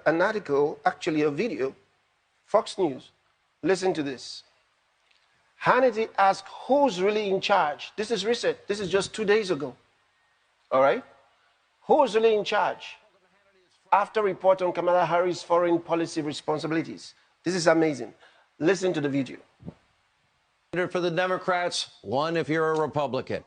an article, actually a video, Fox News. Listen to this. Hannity asked who's really in charge. This is recent. This is just 2 days ago. All right? Who's really in charge? After report on Kamala Harris' foreign policy responsibilities. This is amazing. Listen to the video. For the Democrats, one if you're a Republican.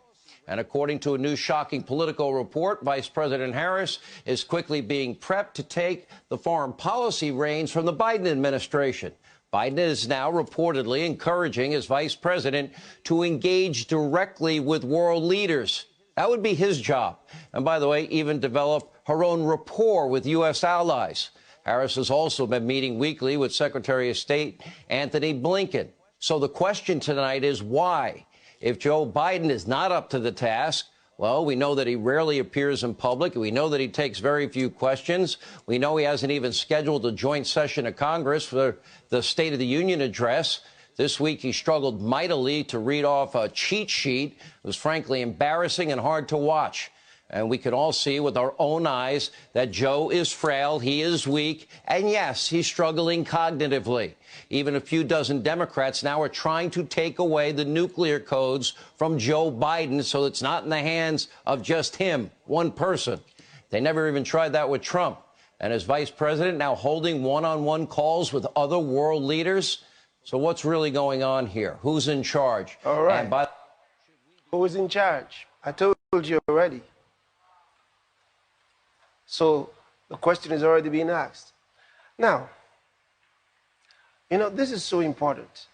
And according to a new shocking political report, Vice President Harris is quickly being prepped to take the foreign policy reins from the Biden administration. Biden is now reportedly encouraging his vice president to engage directly with world leaders. That would be his job. And by the way, even develop her own rapport with U.S. allies. Harris has also been meeting weekly with Secretary of State Antony Blinken. So the question tonight is why? If Joe Biden is not up to the task, well, we know that he rarely appears in public. We know that he takes very few questions. We know he hasn't even scheduled a joint session of Congress for the State of the Union address. This week, he struggled mightily to read off a cheat sheet. It was frankly embarrassing and hard to watch. And we can all see with our own eyes that Joe is frail, he is weak, and yes, he's struggling cognitively. Even a few dozen Democrats now are trying to take away the nuclear codes from Joe Biden so it's not in the hands of just him, one person. They never even tried that with Trump. And as vice president, now holding one-on-one calls with other world leaders. So what's really going on here? Who's in charge? All right. Who's in charge? I told you already. So the question is already being asked. Now, you know, this is so important.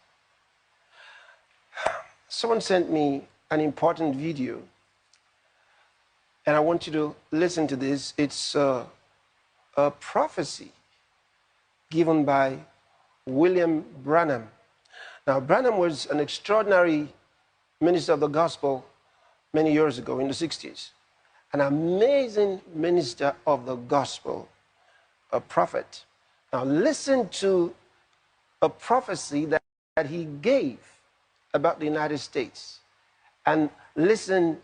Someone sent me an important video, and I want you to listen to this. It's a prophecy given by William Branham. Now, Branham was an extraordinary minister of the gospel many years ago in the 60s. An amazing minister of the gospel, a prophet. Now listen to a prophecy that he gave about the United States. And listen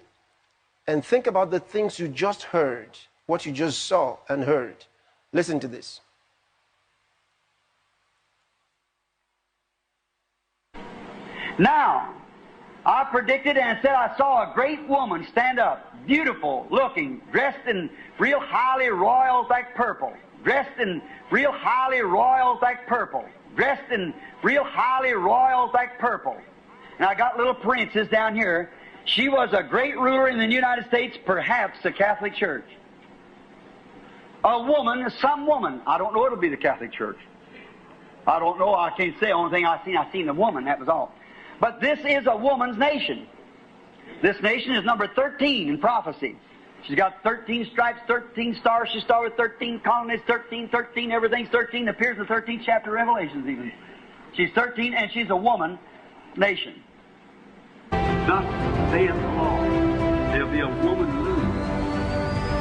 and think about the things you just heard, what you just saw and heard. Listen to this. Now, I predicted and said I saw a great woman stand up, beautiful looking, dressed in real highly royals like purple, dressed in real highly royals like purple, dressed in real highly royals like purple. And I got little princes down here. She was a great ruler in the United States, perhaps the Catholic Church. A woman, some woman. I don't know it'll be the Catholic Church. I don't know. I can't say. Only thing I seen the woman. That was all. But this is a woman's nation. This nation is number 13 in prophecy. She's got 13 stripes, 13 stars. She's started with 13 colonies, 13, everything's 13. Appears in the 13th chapter of Revelations even. She's 13 and she's a woman nation. Thus saith the Lord, there'll be a woman loose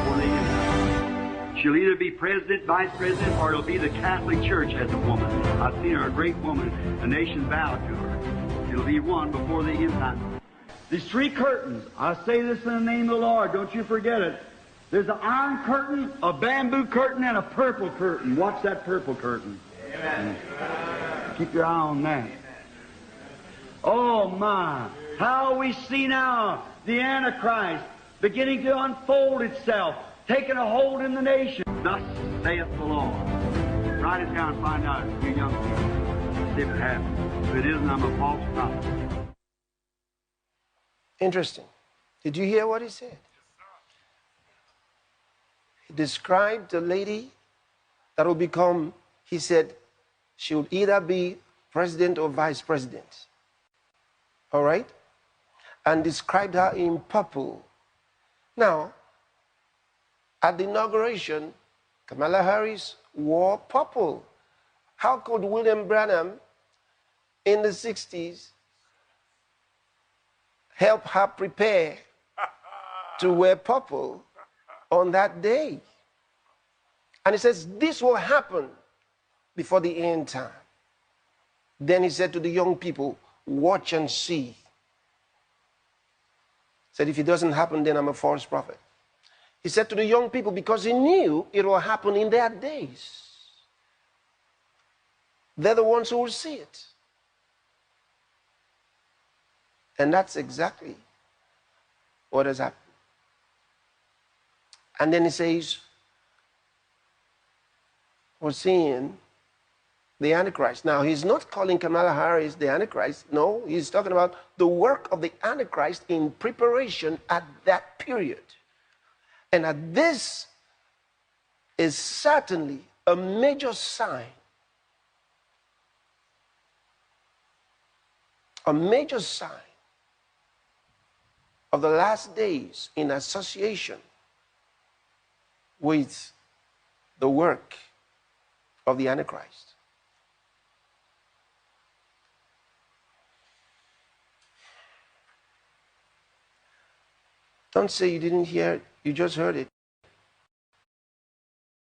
for the end. She'll either be president, vice president, or it'll be the Catholic Church as a woman. I've seen her, a great woman. The nation bowed to her. It'll be one before the end time. These three curtains, I say this in the name of the Lord, don't you forget it. There's an iron curtain, a bamboo curtain, and a purple curtain. Watch that purple curtain. Amen. Keep your eye on that. Oh my, how we see now the Antichrist beginning to unfold itself, taking a hold in the nation. Thus saith the Lord. Write it down and find out, you young people. See if it happens. If it isn't, I'm a false prophet. Interesting. Did you hear what he said? He described a lady that will become, he said, she would either be president or vice president. All right? And described her in purple. Now, at the inauguration, Kamala Harris wore purple. How could William Branham in the 60s help her prepare to wear purple on that day? And he says, this will happen before the end time. Then he said to the young people, watch and see. He said, if it doesn't happen, then I'm a false prophet. He said to the young people, because he knew it will happen in their days. they're the ones who will see it. And that's exactly what has happened. And then he says, we're seeing the Antichrist. Now, he's not calling Kamala Harris the Antichrist. No, he's talking about the work of the Antichrist in preparation at that period. And this is certainly a major sign, of the last days in association with the work of the Antichrist. Don't say you didn't hear it, you just heard it.